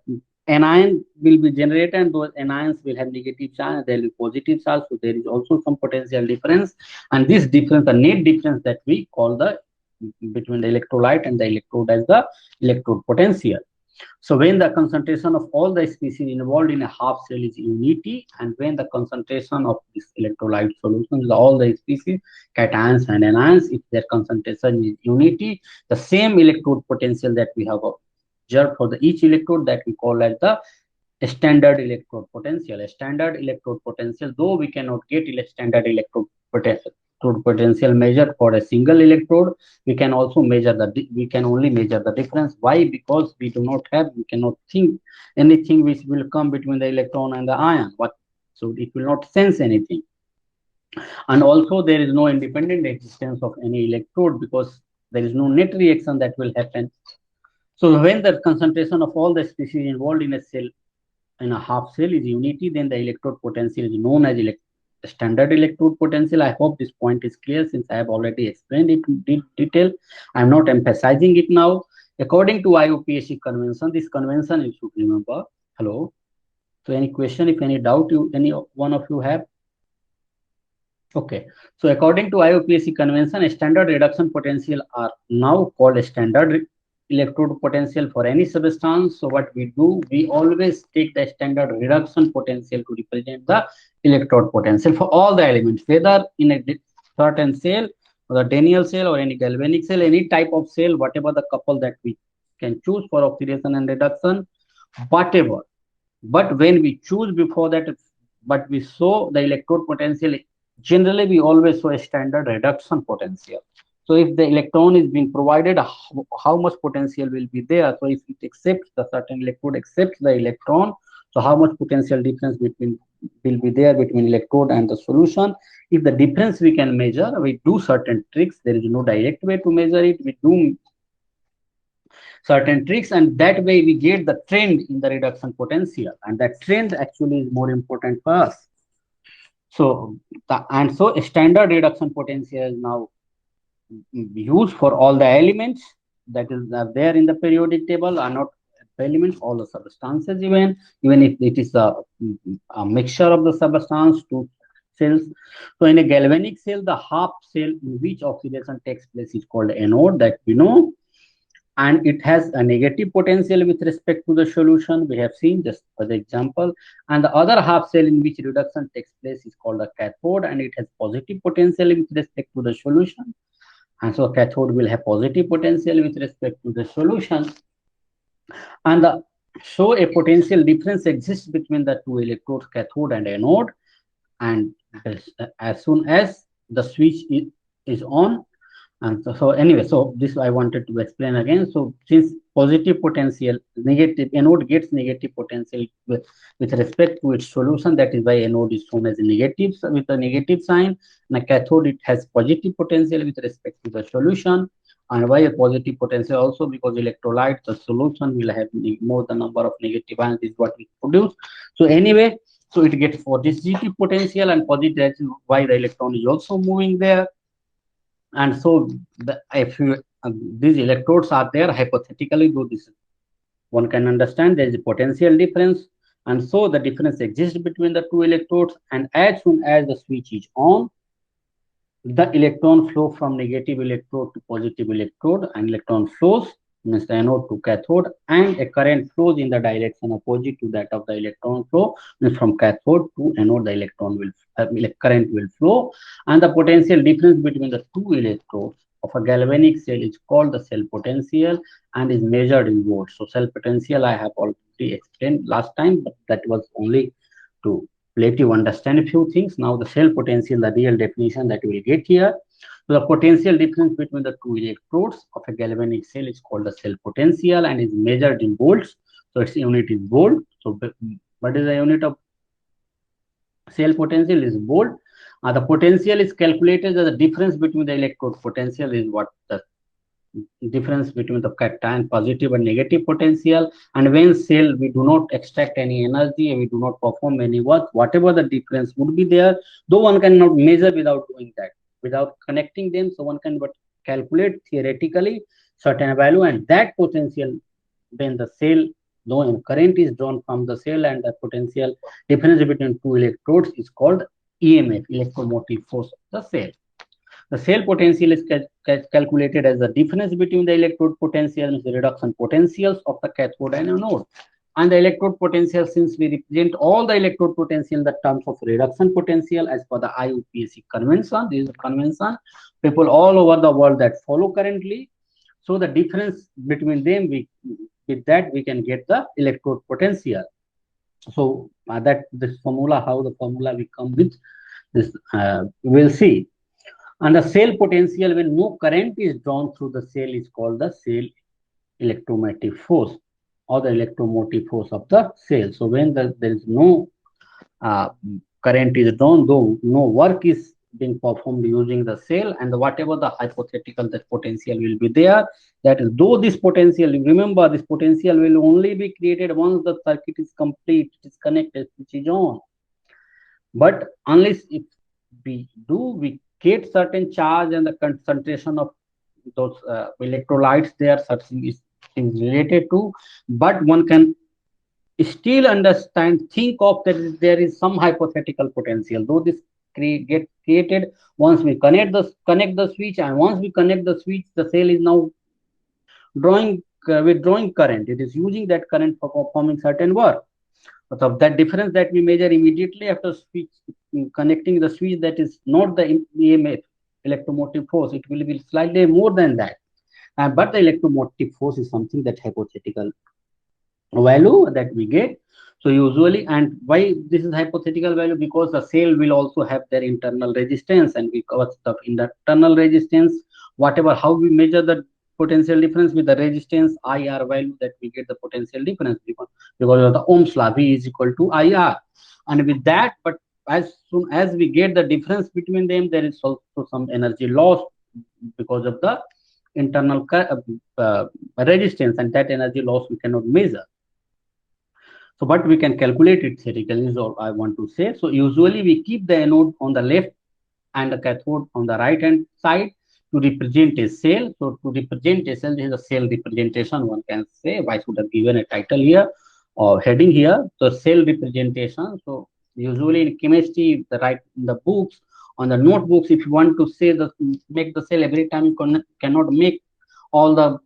anion will be generated, and those anions will have negative charge, there will be positive charge. So there is also some potential difference, and this difference, the net difference, that we call the between the electrolyte and the electrode as the electrode potential. So when the concentration of all the species involved in a half cell is unity, and when the concentration of this electrolyte solution is all the species, cations and anions, if their concentration is unity, the same electrode potential that we have observed for the each electrode, that we call as the standard electrode potential. A standard electrode potential, though we cannot get a standard electrode potential measured for a single electrode, we can also measure we can only measure the difference. Why? Because we cannot think anything which will come between the electron and the ion. So it will not sense anything. And also there is no independent existence of any electrode, because there is no net reaction that will happen. So when the concentration of all the species involved in a cell, in a half cell, is unity, then the electrode potential is known as standard electrode potential. I hope this point is clear, since I have already explained it in detail. I am not emphasizing it now. According to IUPAC convention, this convention you should remember. Hello. So any question, if any doubt any one of you have? Okay. So according to IUPAC convention, a standard reduction potential are now called a standard electrode potential for any substance. So what we do, we always take the standard reduction potential to represent the electrode potential for all the elements, whether in a certain cell, or the Daniell cell, or any galvanic cell, any type of cell, whatever the couple that we can choose for oxidation and reduction, whatever. But when we choose before that, but we show the electrode potential, generally we always show a standard reduction potential. So if the electron is being provided, how much potential will be there? So if it accepts, the certain electrode accepts the electron, so how much potential difference will be there between electrode and the solution? If the difference we can measure, we do certain tricks. There is no direct way to measure it. We do certain tricks, and that way we get the trend in the reduction potential, and that trend actually is more important for us. So so a standard reduction potential is now used for all the elements that is there in the periodic table, are not elements, all the substances, even if it is a mixture of the substance to cells. So in a galvanic cell, the half cell in which oxidation takes place is called anode, that we know, and it has a negative potential with respect to the solution. We have seen just for the example, and the other half cell in which reduction takes place is called a cathode, and it has positive potential with respect to the solution. And so cathode will have positive potential with respect to the solution. And so a potential difference exists between the two electrodes, cathode and anode. And as soon as the switch is on, and so anyway, so this I wanted to explain again. So since positive potential, negative anode gets negative potential with respect to its solution, that is why anode is shown as a negative with a negative sign. And a cathode, it has positive potential with respect to the solution. And why a positive potential? Also because electrolyte, the solution will have more the number of negative ions is what it produce. So anyway, so it gets positive potential and positive. That's why the electron is also moving there. And so if you these electrodes are there hypothetically, though this one can understand there is a potential difference, and so the difference exists between the two electrodes, and as soon as the switch is on, the electron flow from negative electrode to positive electrode, and electron flows means the anode to cathode, and a current flows in the direction opposite to that of the electron flow, means from cathode to anode the electron will current will flow. And the potential difference between the two electrodes of a galvanic cell is called the cell potential and is measured in volts. So cell potential I have already explained last time, but that was only to let you understand a few things. Now the cell potential, the real definition that we will get here. So the potential difference between the two electrodes of a galvanic cell is called the cell potential and is measured in volts. So its unit is volt. So what is the unit of cell potential? Is volt. The potential is calculated as the difference between the electrode potential is what the difference between the cation positive and negative potential. And when cell we do not extract any energy and we do not perform any work, whatever the difference would be there, though one cannot measure without doing that, without connecting them, so one can but calculate theoretically certain value, and that potential, when the cell, no current is drawn from the cell, and the potential difference between two electrodes is called EMF, electromotive force of the cell. The cell potential is calculated as the difference between the electrode potentials, the reduction potentials of the cathode and anode. And the electrode potential, since we represent all the electrode potential in the terms of reduction potential as per the IUPAC convention, this is a convention people all over the world that follow currently. So the difference between them, with that we can get the electrode potential. So that this formula, how the formula we come with this, we'll see. And the cell potential, when no current is drawn through the cell, is called the cell electromotive force or the electromotive force of the cell. So when there is no current is drawn, though no work is being performed using the cell, and whatever the hypothetical that potential will be there, that is, though this potential, remember this potential will only be created once the circuit is complete, it is connected, which is on. But unless if we get certain charge and the concentration of those electrolytes there, something is related to, but one can still understand, think of that there is some hypothetical potential, though this get created once we connect the switch, and once we connect the switch, the cell is now withdrawing current. It is using that current for performing certain work. But of that difference that we measure immediately after switch connecting the switch, that is not the EMF, electromotive force. It will be slightly more than that. But the electromotive force is something that hypothetical value that we get. So usually, and why this is hypothetical value? Because the cell will also have their internal resistance, and we cover stuff in the internal resistance. Whatever, how we measure the potential difference with the resistance IR value, that we get the potential difference because of the Ohm's law, V is equal to IR. And with that, but as soon as we get the difference between them, there is also some energy loss because of the internal resistance, and that energy loss we cannot measure. So, but we can calculate it theoretically is all I want to say. So, usually we keep the anode on the left and the cathode on the right hand side to represent a cell. So, to represent a cell, this is a cell representation. One can say, why should have given a title here or heading here? So, cell representation. So, usually in chemistry, the right in the books on the notebooks, if you want to say the make the cell, every time you cannot make all the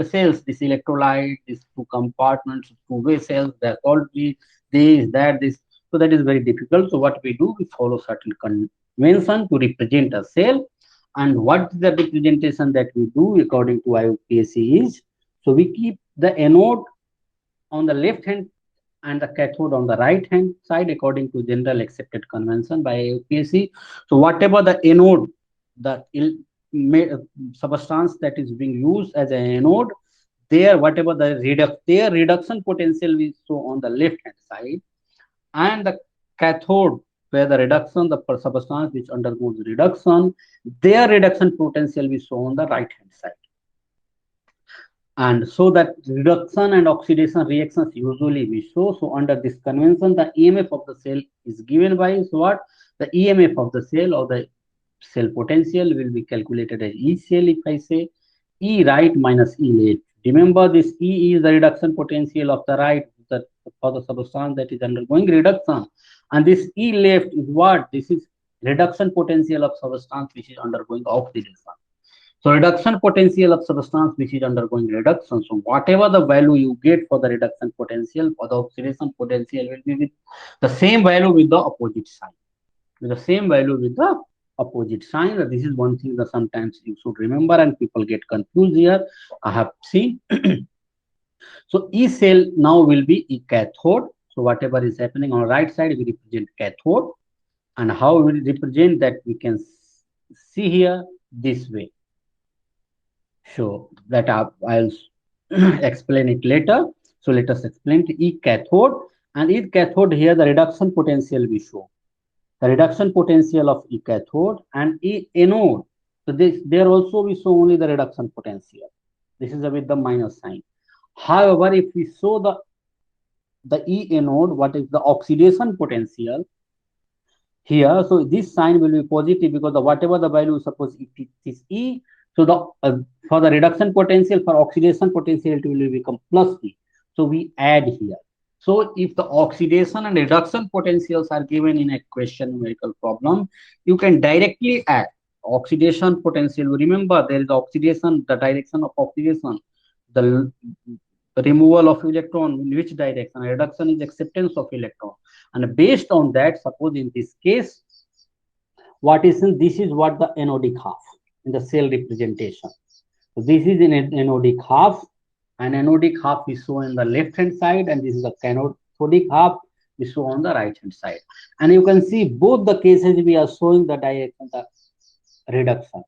cells, this electrolyte, these two compartments, two-way cells, they're called this, that, this. So that is very difficult. So what we do, we follow certain convention to represent a cell. And what is the representation that we do according to IUPAC is, so we keep the anode on the left hand and the cathode on the right hand side according to general accepted convention by IUPAC. So whatever the anode, the substance that is being used as an anode, there whatever the their reduction potential we show on the left hand side, and the cathode where the reduction, the substance which undergoes reduction, their reduction potential we show on the right hand side. And so that reduction and oxidation reactions usually we show. So under this convention, the EMF of the cell is given by, so what? The EMF of the cell or the cell potential will be calculated as E cell, if I say E right minus E left. Remember, this E is the reduction potential of the right for the substance that is undergoing reduction. And this E left is what? This is reduction potential of substance which is undergoing oxidation. So reduction potential of substance which is undergoing reduction. So whatever the value you get for the reduction potential, for the oxidation potential will be with the same value with the opposite sign. With the same value with the opposite sign. This is one thing that sometimes you should remember and people get confused here. I have seen. So E cell now will be E cathode. So whatever is happening on the right side, we represent cathode. And how we represent that, we can see here this way. So that I'll explain it later. So let us explain to E cathode. And E cathode here, the reduction potential we show. The reduction potential of E cathode and E anode. So this there also we show only the reduction potential. This is with the minus sign. However, if we show the E anode, what is the oxidation potential here? So this sign will be positive because the whatever the value, suppose it is E. So the for the reduction potential, for oxidation potential, it will become plus E. So we add here. So if the oxidation and reduction potentials are given in a question numerical problem, you can directly add oxidation potential. Remember, there is oxidation, the direction of oxidation, the removal of electron in which direction, reduction is acceptance of electron. And based on that, suppose in this case, what is in this is what the anodic half in the cell representation. So this is in anodic half, and anodic half is shown in the left hand side, and this is the cathodic half is shown on the right hand side. And you can see both the cases we are showing the direction, the reduction.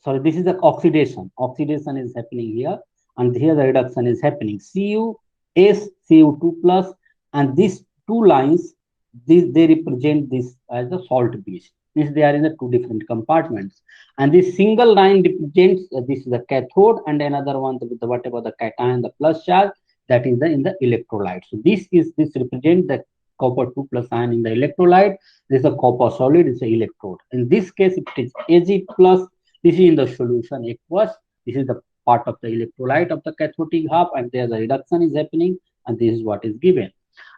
Sorry, this is the oxidation. Oxidation is happening here, and here the reduction is happening. Cu S Cu2 plus, and these two lines, they represent this as a salt beach. Means they are in the two different compartments, and this single line represents this is the cathode, and another one with the whatever the cation, the plus charge, that is in the electrolyte. So this represents the copper 2 plus ion in the electrolyte. This is a copper solid, it's an electrode. In this case, it is Ag plus. This is in the solution aqueous. This is the part of the electrolyte of the cathodic half, and there the reduction is happening, and this is what is given.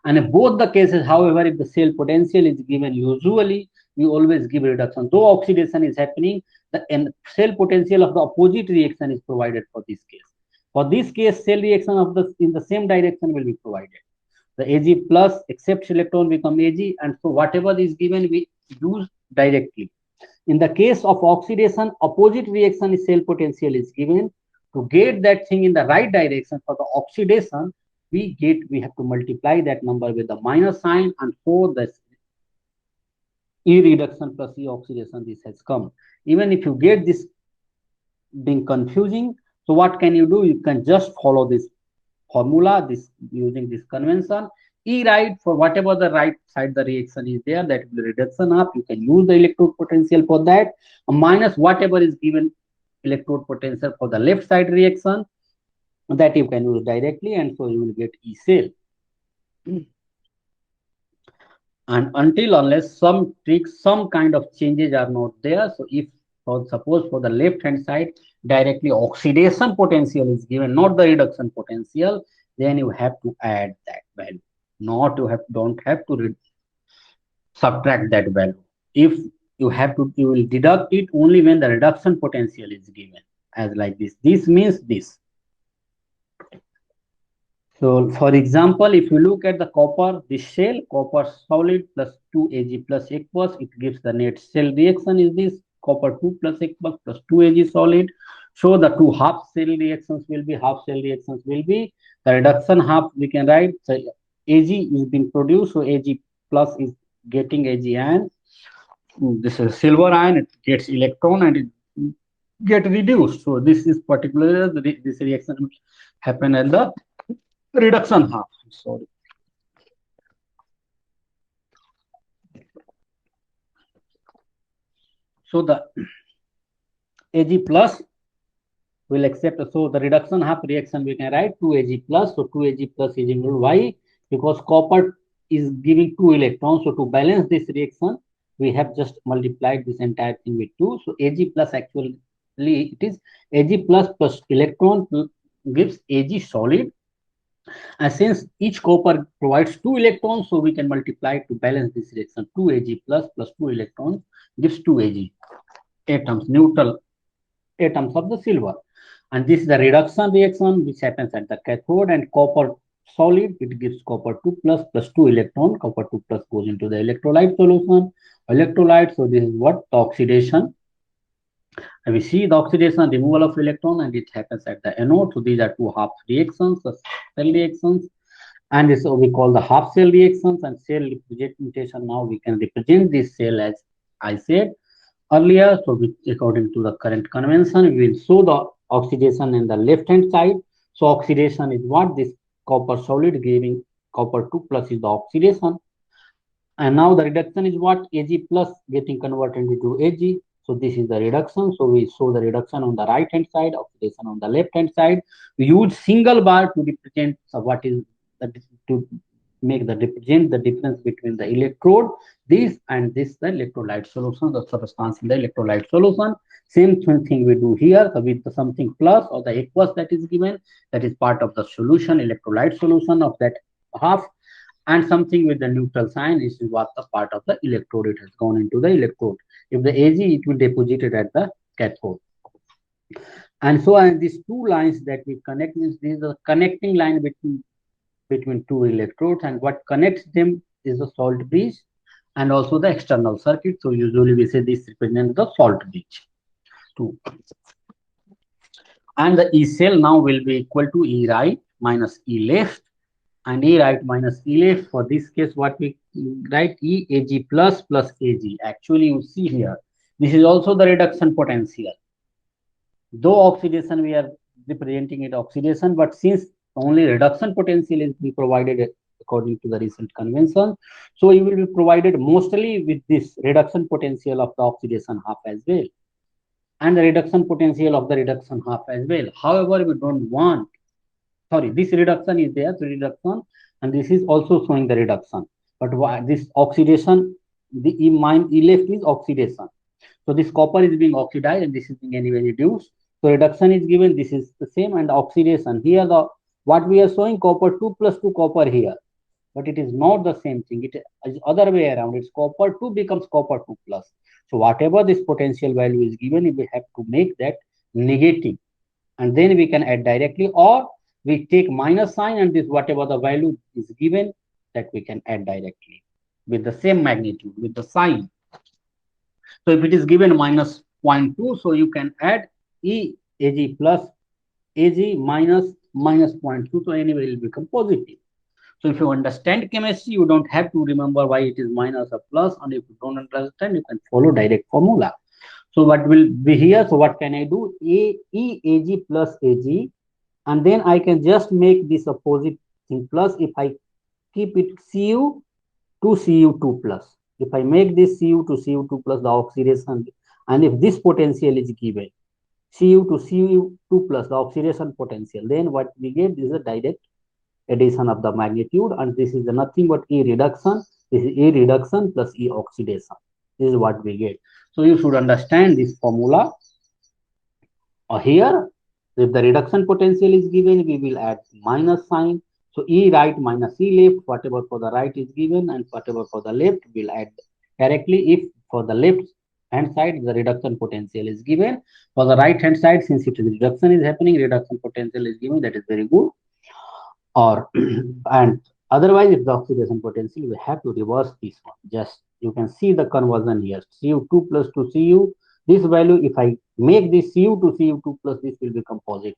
And in both the cases, however, if the cell potential is given, usually we always give reduction. Though oxidation is happening, the cell potential of the opposite reaction is provided for this case. For this case, cell reaction of in the same direction will be provided. The Ag plus accepts electron become Ag, and so whatever is given we use directly. In the case of oxidation, opposite reaction is cell potential is given. To get that thing in the right direction for the oxidation, we have to multiply that number with the minus sign, and for the E reduction plus E oxidation, this has come. Even if you get this being confusing, so what can you do? You can just follow this formula, using this convention. E right, for whatever the right side the reaction is there, that will reduction up. You can use the electrode potential for that. Minus whatever is given electrode potential for the left side reaction, that you can use directly, and so you will get E cell. And until unless some tricks, some kind of changes are not there. So if suppose for the left hand side directly oxidation potential is given, not the reduction potential, then you have to add that value. Not you have don't have to subtract that value. If you have to, you will deduct it only when the reduction potential is given as like this. This means this. So for example, if you look at the copper, the shell copper solid plus 2 Ag plus aqueous, it gives the net shell reaction is this copper 2 plus aqueous plus 2 Ag solid. So the two half shell reactions will be the reduction half we can write. So Ag is being produced, so Ag plus is getting Ag ion. This is silver ion, it gets electron and it get reduced. So this is particularly this reaction happen at the reduction half. Sorry. So the Ag plus will accept. So the reduction half reaction we can write 2Ag plus. So 2Ag plus is equal to why? Because copper is giving 2 electrons. So to balance this reaction, we have just multiplied this entire thing with 2. So Ag plus actually it is Ag plus electron gives Ag solid. And since each copper provides 2 electrons, so we can multiply to balance this reaction. 2Ag plus 2 electrons gives 2Ag atoms, neutral atoms of the silver. And this is the reduction reaction which happens at the cathode, and copper solid, it gives copper 2 plus 2 electron. Copper 2 plus goes into the electrolyte solution. Electrolyte, so this is what? The oxidation. And we see the oxidation, removal of electron, and it happens at the anode. So these are two half reactions, the cell reactions. And this we call the half cell reactions and cell representation. Now we can represent this cell as I said earlier. So according to the current convention, we will show the oxidation in the left hand side. So oxidation is what? This copper solid giving copper 2 plus is the oxidation. And now the reduction is what? Ag plus getting converted into Ag. So this is the reduction. So we show the reduction on the right hand side, oxidation on the left hand side. We use single bar to represent what is the, to make the represent the difference between the electrode, this and this the electrolyte solution, the substance in the electrolyte solution. Same thing we do here. So with something plus or the aqueous that is given, that is part of the solution, electrolyte solution of that half, and something with the neutral sign is what the part of the electrode, it has gone into the electrode. If the Ag, it will deposit it at the cathode. And so these two lines that we connect means this is the connecting line between two electrodes, and what connects them is the salt bridge and also the external circuit. So usually we say this represents the salt bridge. Two. And the E cell now will be equal to E right minus E left, and E right minus E left. For this case, what we write? E Ag plus Ag. Actually, you see here, this is also the reduction potential. Though oxidation, we are representing it oxidation, but since only reduction potential is be provided according to the recent convention, so you will be provided mostly with this reduction potential of the oxidation half as well, and the reduction potential of the reduction half as well. However, we don't want, sorry, this reduction is there, the reduction, and this is also showing the reduction. But this oxidation, the E left is oxidation. So this copper is being oxidized and this is being anyway reduced. So reduction is given, this is the same, and the oxidation here, the what we are showing copper 2 plus 2 copper here, but it is not the same thing. It is other way around. It's copper 2 becomes copper 2 plus. So whatever this potential value is given, we have to make that negative, and then we can add directly, or we take minus sign and this whatever the value is given, that we can add directly with the same magnitude with the sign. So if it is given minus 0.2, so you can add E Ag plus Ag minus 0.2. So anyway, it will become positive. So if you understand chemistry, you don't have to remember why it is minus or plus, and if you don't understand, you can follow direct formula. So what will be here? So what can I do? E Ag plus Ag, and then I can just make this opposite thing plus. If I keep it Cu to Cu2 plus, if I make this Cu to Cu2 plus, the oxidation, and if this potential is given, Cu to Cu2 plus the oxidation potential, then what we get is a direct addition of the magnitude, and this is nothing but E reduction. This is E reduction plus E oxidation. This is what we get. So you should understand this formula. Here, if the reduction potential is given, we will add minus sign. So E right minus E left, whatever for the right is given and whatever for the left, we'll add directly. If for the left hand side, the reduction potential is given. For the right hand side, since it is reduction is happening, reduction potential is given, that is very good. Or and otherwise, if the oxidation potential, we have to reverse this one. Just you can see the conversion here, Cu2 plus to Cu. This value, if I make this Cu to Cu2 plus, this will become positive.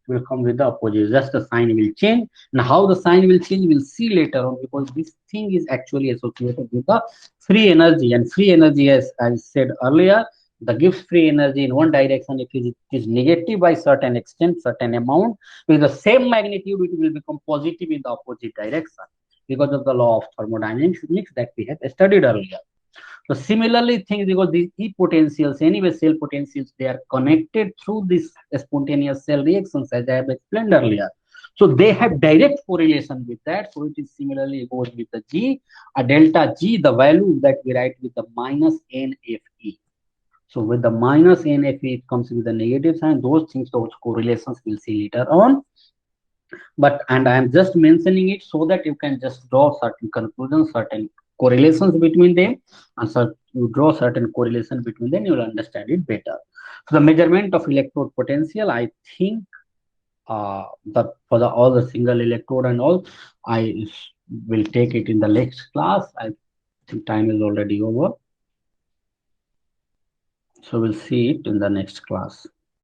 It will come with the opposite, just the sign will change. And how the sign will change, we'll see later on, because this thing is actually associated with the free energy. And free energy, as I said earlier, the gives free energy in one direction. If it is negative by certain extent, certain amount, with the same magnitude, it will become positive in the opposite direction, because of the law of thermodynamics that we have studied earlier. So similarly, things, because these E potentials, anyway, cell potentials, they are connected through this spontaneous cell reactions, as I have explained earlier. So they have direct correlation with that. So it is similarly goes with the G, a delta G, the value that we write with the minus NFE. So with the minus NFE, it comes with a negative sign. Those things, those correlations we'll see later on. But, and I am just mentioning it so that you can just draw certain conclusions, certain correlations between them, and so you draw certain correlation between them, you will understand it better. So the measurement of electrode potential, I think for the all the single electrode and all, I will take it in the next class. I think time is already over. So we'll see it in the next class.